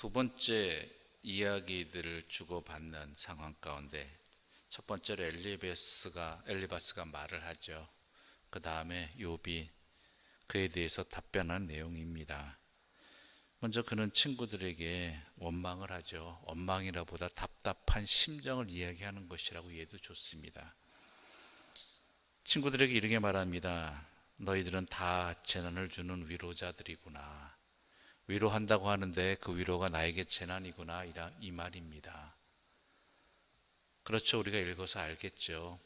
두 번째 이야기들을 주고받는 상황 가운데 첫 번째로 엘리바스가 말을 하죠. 그 다음에 욥이 그에 대해서 답변한 내용입니다. 먼저 그는 친구들에게 원망을 하죠. 원망이라보다 답답한 심정을 이야기하는 것이라고 이해도 좋습니다. 친구들에게 이렇게 말합니다. 너희들은 다 재난을 주는 위로자들이구나. 위로한다고 하는데 그 위로가 나에게 재난이구나, 이 말입니다. 그렇죠. 우리가 읽어서 알겠죠.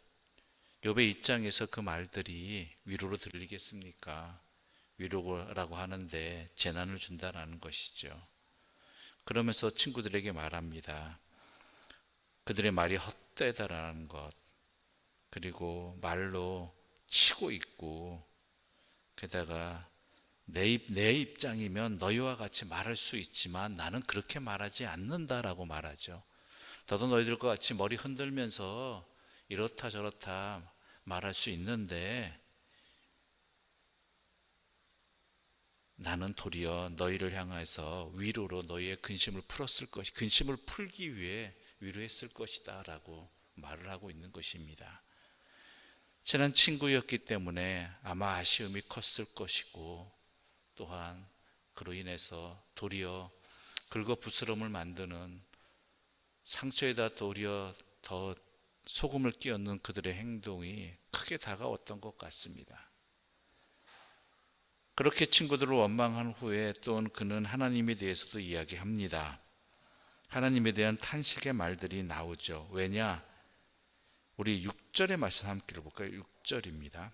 욥의 입장에서 그 말들이 위로로 들리겠습니까? 위로라고 하는데 재난을 준다라는 것이죠. 그러면서 친구들에게 말합니다. 그들의 말이 헛되다라는 것, 그리고 말로 치고 있고, 게다가 내 입장이면 너희와 같이 말할 수 있지만 나는 그렇게 말하지 않는다라고 말하죠. 너도 너희들과 같이 머리 흔들면서 이렇다 저렇다 말할 수 있는데 나는 도리어 너희를 향해서 위로로 너희의 근심을 근심을 풀기 위해 위로했을 것이다 라고 말을 하고 있는 것입니다. 친한 친구였기 때문에 아마 아쉬움이 컸을 것이고, 또한 그로 인해서 도리어 긁어부스럼을 만드는, 상처에다 도리어 더 소금을 끼얹는 그들의 행동이 크게 다가왔던 것 같습니다. 그렇게 친구들을 원망한 후에 또 그는 하나님에 대해서도 이야기합니다. 하나님에 대한 탄식의 말들이 나오죠. 왜냐? 우리 6절의 말씀 함께 읽어볼까요? 6절입니다.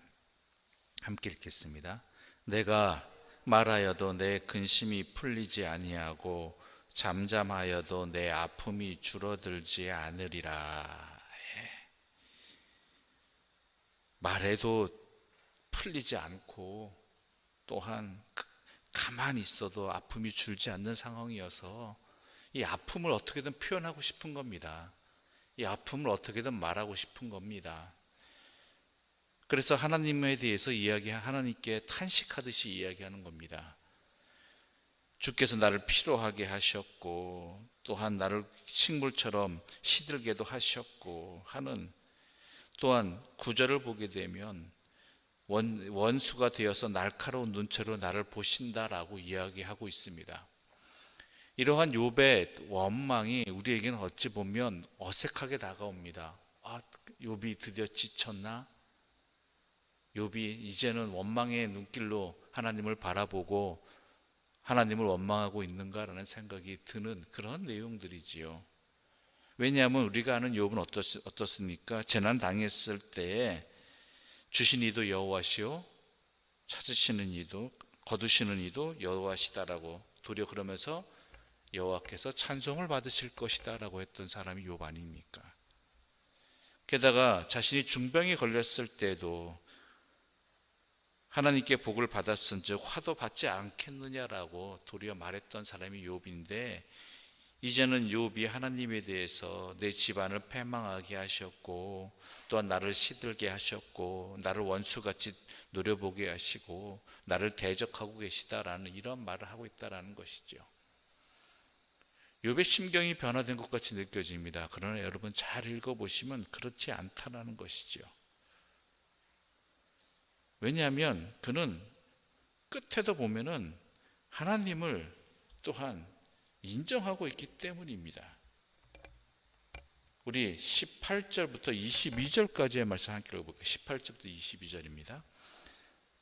함께 읽겠습니다. 내가 말하여도 내 근심이 풀리지 아니하고 잠잠하여도 내 아픔이 줄어들지 않으리라. 말해도 풀리지 않고, 또한 가만히 있어도 아픔이 줄지 않는 상황이어서 이 아픔을 어떻게든 표현하고 싶은 겁니다. 이 아픔을 어떻게든 말하고 싶은 겁니다. 그래서 하나님에 대해서 하나님께 탄식하듯이 이야기하는 겁니다. 주께서 나를 피로하게 하셨고, 또한 나를 식물처럼 시들게도 하셨고 하는, 또한 9절을 보게 되면 원수가 되어서 날카로운 눈초로 나를 보신다라고 이야기하고 있습니다. 이러한 욥의 원망이 우리에게는 어찌 보면 어색하게 다가옵니다. 욥이 드디어 지쳤나? 욥이 이제는 원망의 눈길로 하나님을 바라보고 하나님을 원망하고 있는가라는 생각이 드는 그런 내용들이지요. 왜냐하면 우리가 아는 욥은 어떻습니까? 재난 당했을 때에 주신 이도 여호와시요 찾으시는 이도 거두시는 이도 여호와시다라고, 도리어 그러면서 여호와께서 찬송을 받으실 것이다라고 했던 사람이 욥 아닙니까? 게다가 자신이 중병에 걸렸을 때도 하나님께 복을 받았은즉 화도 받지 않겠느냐라고 도리어 말했던 사람이 욥인데, 이제는 욥이 하나님에 대해서 내 집안을 패망하게 하셨고, 또한 나를 시들게 하셨고, 나를 원수같이 노려보게 하시고 나를 대적하고 계시다라는 이런 말을 하고 있다라는 것이죠. 욥의 심경이 변화된 것 같이 느껴집니다. 그러나 여러분 잘 읽어보시면 그렇지 않다라는 것이죠. 왜냐하면 그는 끝에도 보면은 하나님을 또한 인정하고 있기 때문입니다. 우리 18절부터 22절까지의 말씀 함께 읽어볼게요. 18절부터 22절입니다.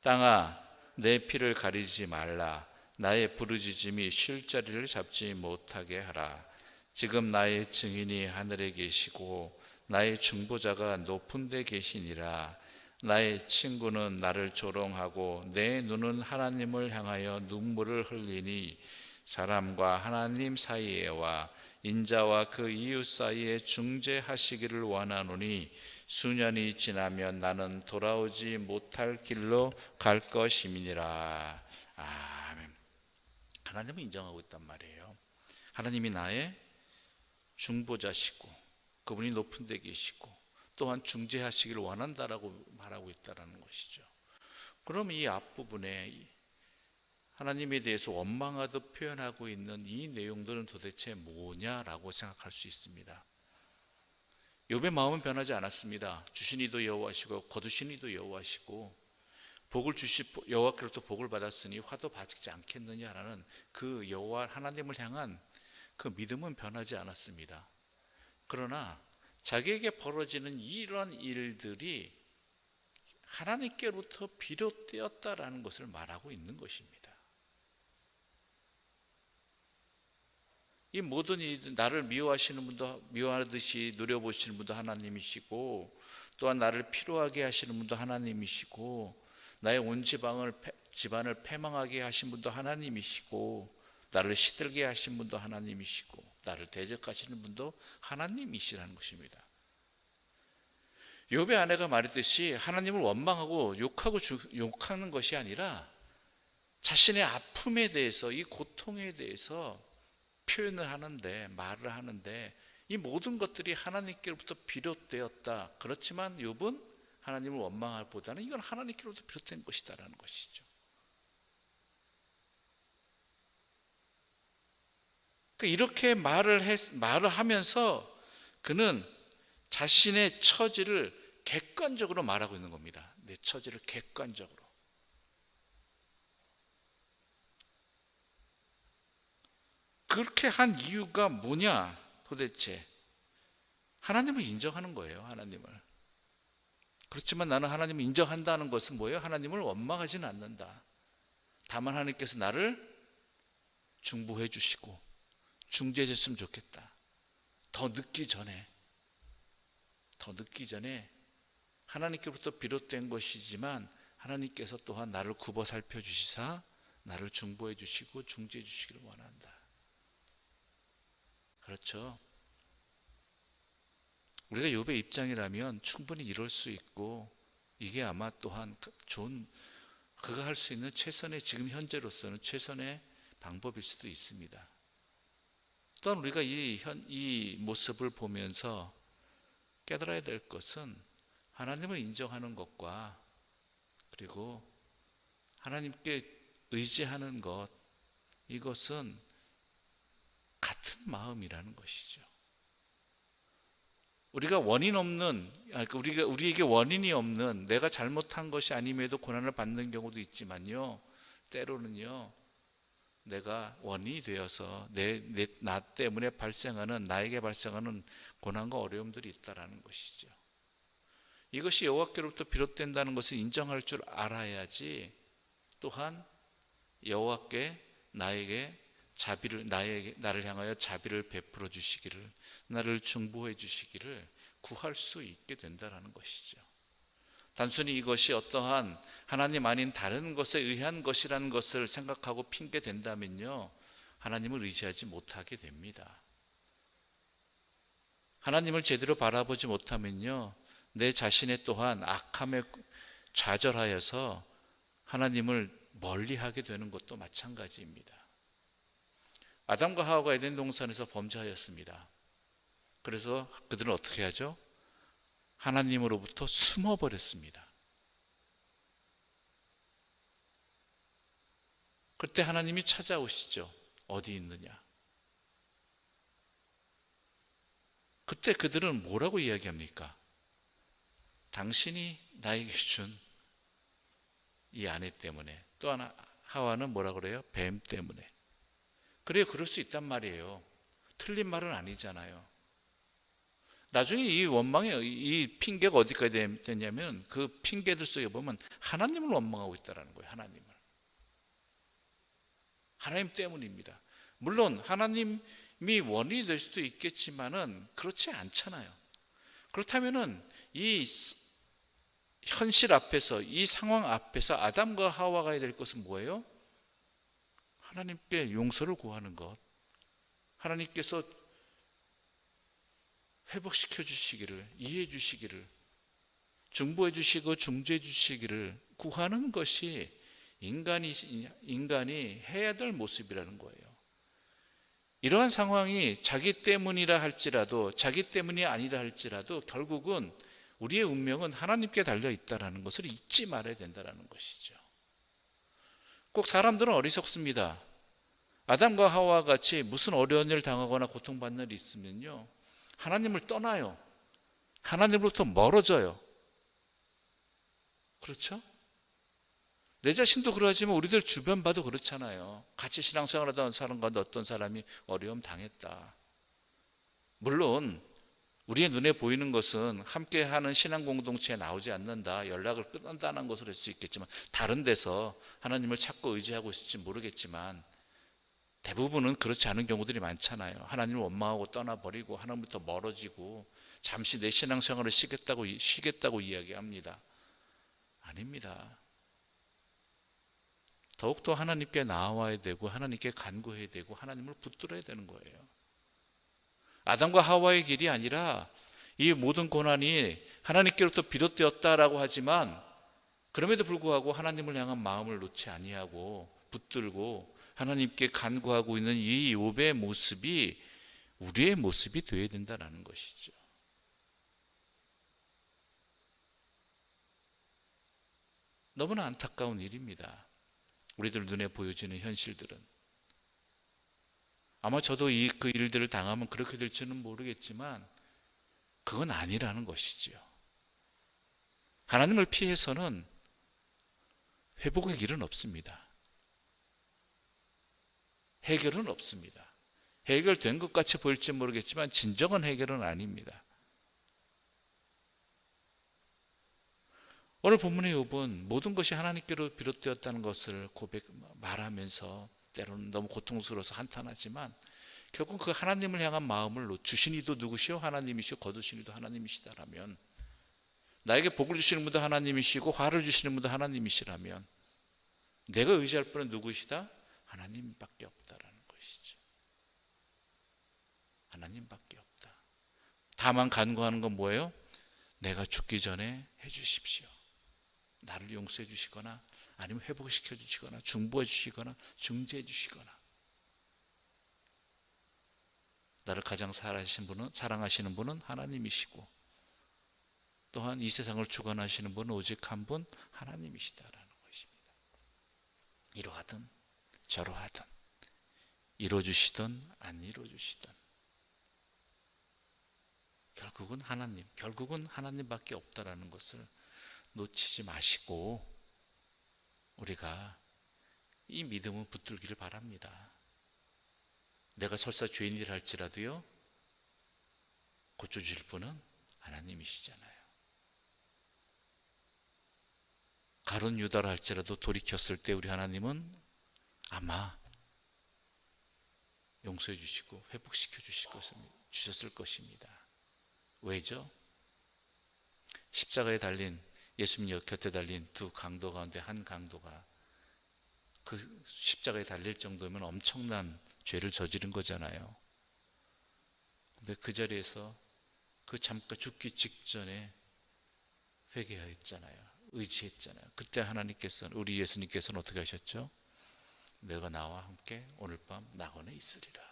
땅아 내 피를 가리지 말라. 나의 부르짖음이 쉴 자리를 잡지 못하게 하라. 지금 나의 증인이 하늘에 계시고 나의 중보자가 높은 데 계시니라. 나의 친구는 나를 조롱하고 내 눈은 하나님을 향하여 눈물을 흘리니, 사람과 하나님 사이에와 인자와 그 이웃 사이에 중재하시기를 원하노니 수년이 지나면 나는 돌아오지 못할 길로 갈 것임이니라. 아멘. 하나님을 인정하고 있단 말이에요. 하나님이 나의 중보자시고 그분이 높은 데 계시고 또한 중재하시기를 원한다라고 말하고 있다는 것이죠. 그럼 이 앞부분에 하나님에 대해서 원망하듯 표현하고 있는 이 내용들은 도대체 뭐냐라고 생각할 수 있습니다. 욥의 마음은 변하지 않았습니다. 주신 이도 여호와시고 거두신 이도 여호와시고 여호와께로부터 복을 받았으니 화도 받지 않겠느냐라는 그 여호와 하나님을 향한 그 믿음은 변하지 않았습니다. 그러나 자기에게 벌어지는 이런 일들이 하나님께로부터 비롯되었다라는 것을 말하고 있는 것입니다. 이 모든 일, 나를 미워하시는 분도 미워하듯이 노려보시는 분도 하나님이시고, 또한 나를 피로하게 하시는 분도 하나님이시고, 나의 온 집안을 패망하게 하신 분도 하나님이시고, 나를 시들게 하신 분도 하나님이시고, 나를 대적하시는 분도 하나님이시라는 것입니다. 욥의 아내가 말했듯이 하나님을 원망하고 욕하는 것이 아니라 자신의 아픔에 대해서, 이 고통에 대해서 표현을 하는데, 말을 하는데, 이 모든 것들이 하나님께로부터 비롯되었다. 그렇지만 욥은 하나님을 원망할 보다는 이건 하나님께로부터 비롯된 것이다라는 것이죠. 이렇게 말을 하면서 그는 자신의 처지를 객관적으로 말하고 있는 겁니다. 내 처지를 객관적으로. 그렇게 한 이유가 뭐냐? 도대체 하나님을 인정하는 거예요. 하나님을. 그렇지만 나는 하나님을 인정한다는 것은 뭐예요? 하나님을 원망하지는 않는다. 다만 하나님께서 나를 중보해 주시고 중재해 줬으면 좋겠다. 더 늦기 전에 하나님께로부터 비롯된 것이지만 하나님께서 또한 나를 굽어 살펴주시사 나를 중보해 주시고 중재해 주시기를 원한다. 그렇죠. 우리가 욥의 입장이라면 충분히 이럴 수 있고, 이게 아마 또한 그가 할 수 있는 최선의, 지금 현재로서는 최선의 방법일 수도 있습니다. 또한 우리가 이 모습을 보면서 깨달아야 될 것은 하나님을 인정하는 것과 그리고 하나님께 의지하는 것, 이것은 같은 마음이라는 것이죠. 우리에게 원인이 없는, 내가 잘못한 것이 아님에도 고난을 받는 경우도 있지만요, 때로는요, 내가 원인이 되어서 나 때문에 나에게 발생하는 고난과 어려움들이 있다라는 것이죠. 이것이 여호와께로부터 비롯된다는 것을 인정할 줄 알아야지, 또한 여호와께 나를 향하여 자비를 베풀어 주시기를, 나를 중보해 주시기를 구할 수 있게 된다는 것이죠. 단순히 이것이 어떠한 하나님 아닌 다른 것에 의한 것이라는 것을 생각하고 핑계 댄다면요, 하나님을 의지하지 못하게 됩니다. 하나님을 제대로 바라보지 못하면요, 내 자신의 또한 악함에 좌절하여서 하나님을 멀리하게 되는 것도 마찬가지입니다. 아담과 하와가 에덴 동산에서 범죄하였습니다. 그래서 그들은 어떻게 하죠? 하나님으로부터 숨어버렸습니다. 그때 하나님이 찾아오시죠. 어디 있느냐? 그때 그들은 뭐라고 이야기합니까? 당신이 나에게 준 이 아내 때문에, 또 하나 하와는 뭐라 그래요? 뱀 때문에. 그래요, 그럴 수 있단 말이에요. 틀린 말은 아니잖아요. 나중에 이 핑계가 어디까지 됐냐면, 그 핑계들 속에 보면 하나님을 원망하고 있다는 거예요. 하나님 때문입니다. 물론 하나님이 원인이 될 수도 있겠지만은 그렇지 않잖아요. 그렇다면은 이 현실 앞에서, 이 상황 앞에서 아담과 하와가 해야 될 것은 뭐예요? 하나님께 용서를 구하는 것, 하나님께서 회복시켜 주시기를, 이해해 주시기를, 중보해 주시고 중재해 주시기를 구하는 것이 인간이 해야 될 모습이라는 거예요. 이러한 상황이 자기 때문이라 할지라도, 자기 때문이 아니라 할지라도 결국은 우리의 운명은 하나님께 달려 있다는 것을 잊지 말아야 된다는 것이죠. 꼭 사람들은 어리석습니다. 아담과 하와와 같이 무슨 어려운 일을 당하거나 고통받는 일이 있으면요, 하나님을 떠나요. 하나님으로부터 멀어져요. 그렇죠? 내 자신도 그러하지만 우리들 주변 봐도 그렇잖아요. 같이 신앙생활하던 사람 가운데 어떤 사람이 어려움 당했다. 물론 우리의 눈에 보이는 것은 함께하는 신앙 공동체에 나오지 않는다, 연락을 끊는다는 것을 할 수 있겠지만, 다른 데서 하나님을 찾고 의지하고 있을지 모르겠지만 대부분은 그렇지 않은 경우들이 많잖아요. 하나님을 원망하고 떠나버리고 하나님부터 멀어지고 잠시 내 신앙생활을 쉬겠다고 이야기합니다. 아닙니다. 더욱더 하나님께 나아와야 되고 하나님께 간구해야 되고 하나님을 붙들어야 되는 거예요. 아담과 하와의 길이 아니라 이 모든 고난이 하나님께로부터 비롯되었다라고 하지만, 그럼에도 불구하고 하나님을 향한 마음을 놓지 아니하고 붙들고 하나님께 간구하고 있는 이 욥의 모습이 우리의 모습이 되어야 된다는 것이죠. 너무나 안타까운 일입니다. 우리들 눈에 보여지는 현실들은. 아마 저도 그 일들을 당하면 그렇게 될지는 모르겠지만 그건 아니라는 것이지요. 하나님을 피해서는 회복의 길은 없습니다. 해결은 없습니다. 해결된 것 같이 보일지 모르겠지만 진정한 해결은 아닙니다. 오늘 본문의 욥은 모든 것이 하나님께로 비롯되었다는 것을 말하면서 때로는 너무 고통스러워서 한탄하지만, 결국 그 하나님을 향한 마음을 주신 이도 누구시오? 하나님이시오. 거두신 이도 하나님이시다라면, 나에게 복을 주시는 분도 하나님이시고 화를 주시는 분도 하나님이시라면 내가 의지할 분은 누구시다? 하나님밖에 없다라는 것이죠. 하나님밖에 없다. 다만 간구하는 건 뭐예요? 내가 죽기 전에 해 주십시오. 나를 용서해 주시거나 아니면 회복시켜 주시거나 중보해 주시거나 중재해 주시거나. 나를 가장 사랑하시는 분은 하나님이시고, 또한 이 세상을 주관하시는 분은 오직 한 분 하나님이시다라는 것입니다. 이러하든 저러하든, 이루어주시든 안 이루어주시든 결국은 하나님밖에 없다라는 것을 놓치지 마시고 우리가 이 믿음을 붙들기를 바랍니다. 내가 설사 죄인이라 할지라도요, 고쳐주실 분은 하나님이시잖아요. 가룟 유다라 할지라도 돌이켰을 때 우리 하나님은 아마 용서해 주시고 회복시켜 주셨을 것입니다. 왜죠? 십자가에 달린, 예수님 곁에 달린 두 강도 가운데 한 강도가 그 십자가에 달릴 정도면 엄청난 죄를 저지른 거잖아요. 근데 그 자리에서 그 잠깐 죽기 직전에 회개하였잖아요. 의지했잖아요. 그때 하나님께서는, 우리 예수님께서는 어떻게 하셨죠? 내가 나와 함께 오늘 밤 낙원에 있으리라.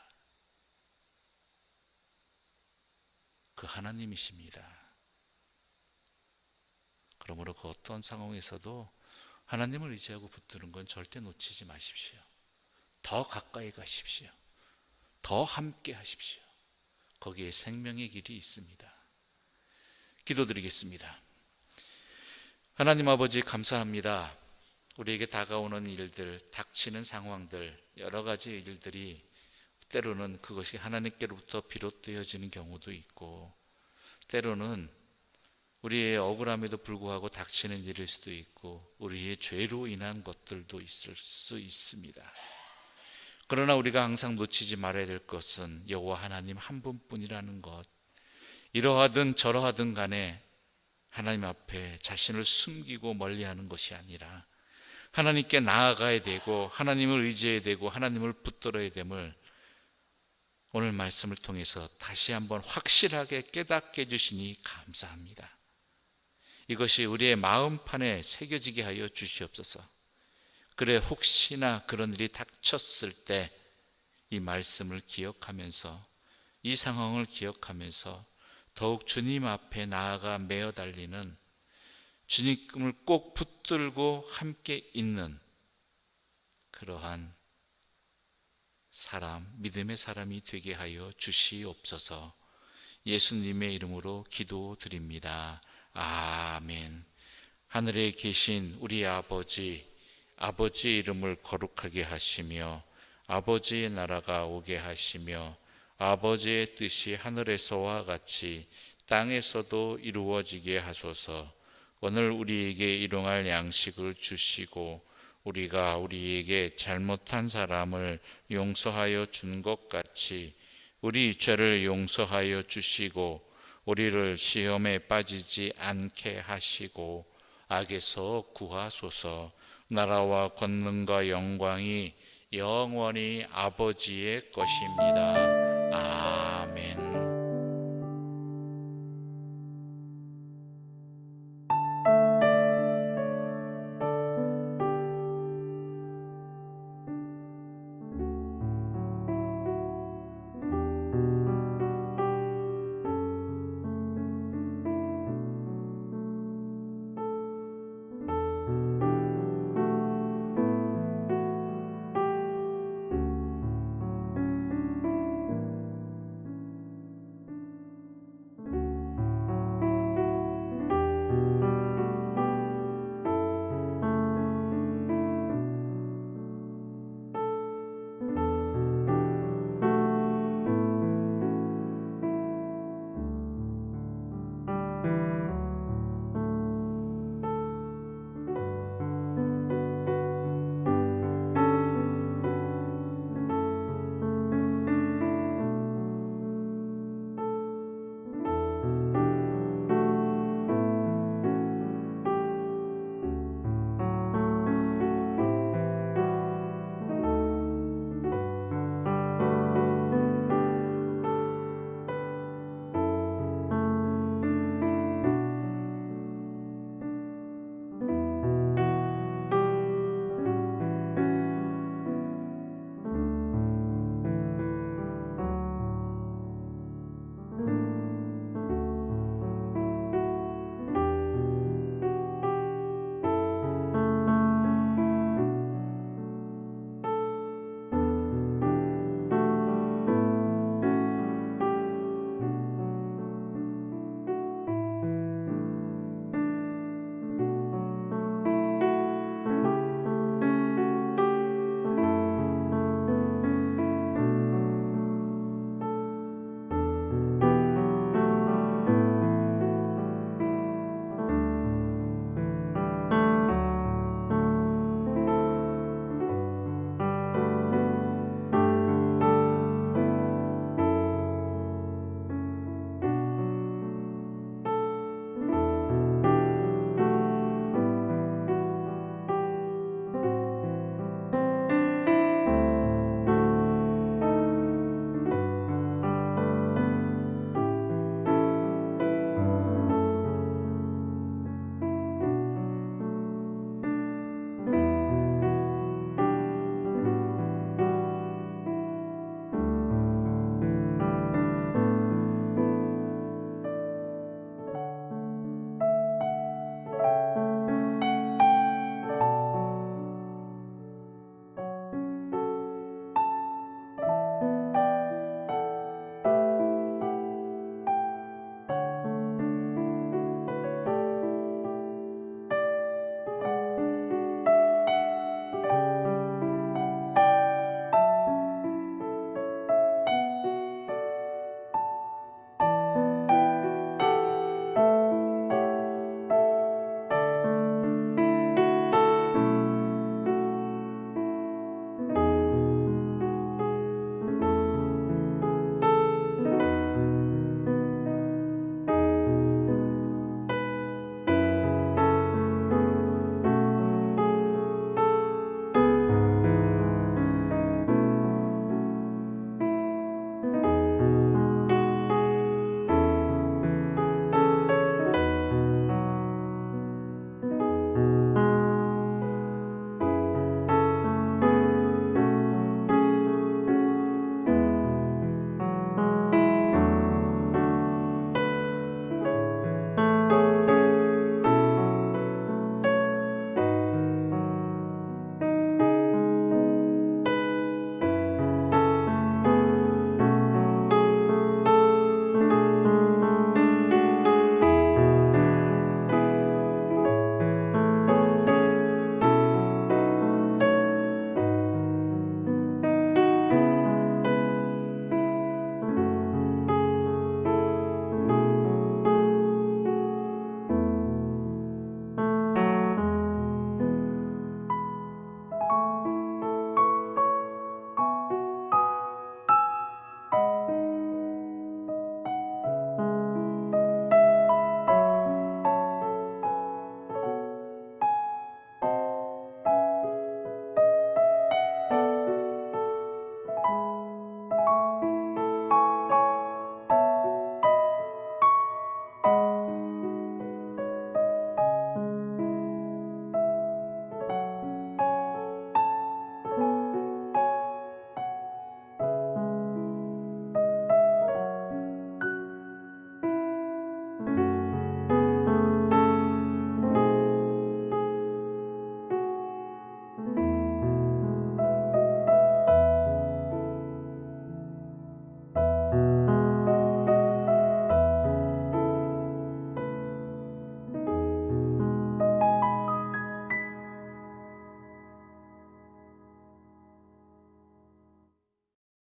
그 하나님이십니다. 그러므로 그 어떤 상황에서도 하나님을 의지하고 붙드는 건 절대 놓치지 마십시오. 더 가까이 가십시오. 더 함께 하십시오. 거기에 생명의 길이 있습니다. 기도드리겠습니다. 하나님 아버지, 감사합니다. 우리에게 다가오는 일들, 닥치는 상황들, 여러 가지 일들이 때로는 그것이 하나님께로부터 비롯되어지는 경우도 있고, 때로는 우리의 억울함에도 불구하고 닥치는 일일 수도 있고, 우리의 죄로 인한 것들도 있을 수 있습니다. 그러나 우리가 항상 놓치지 말아야 될 것은 여호와 하나님 한 분뿐이라는 것. 이러하든 저러하든 간에 하나님 앞에 자신을 숨기고 멀리하는 것이 아니라 하나님께 나아가야 되고 하나님을 의지해야 되고 하나님을 붙들어야 됨을 오늘 말씀을 통해서 다시 한번 확실하게 깨닫게 해주시니 감사합니다. 이것이 우리의 마음판에 새겨지게 하여 주시옵소서. 그래, 혹시나 그런 일이 닥쳤을 때 이 말씀을 기억하면서, 이 상황을 기억하면서 더욱 주님 앞에 나아가 매어 달리는, 주님을 꼭 붙들고 함께 있는 그러한 사람, 믿음의 사람이 되게 하여 주시옵소서. 예수님의 이름으로 기도드립니다. 아멘. 하늘에 계신 우리 아버지, 아버지의 이름을 거룩하게 하시며 아버지의 나라가 오게 하시며 아버지의 뜻이 하늘에서와 같이 땅에서도 이루어지게 하소서. 오늘 우리에게 일용할 양식을 주시고 우리가 우리에게 잘못한 사람을 용서하여 준 것 같이 우리 죄를 용서하여 주시고 우리를 시험에 빠지지 않게 하시고 악에서 구하소서. 나라와 권능과 영광이 영원히 아버지의 것입니다. 아멘.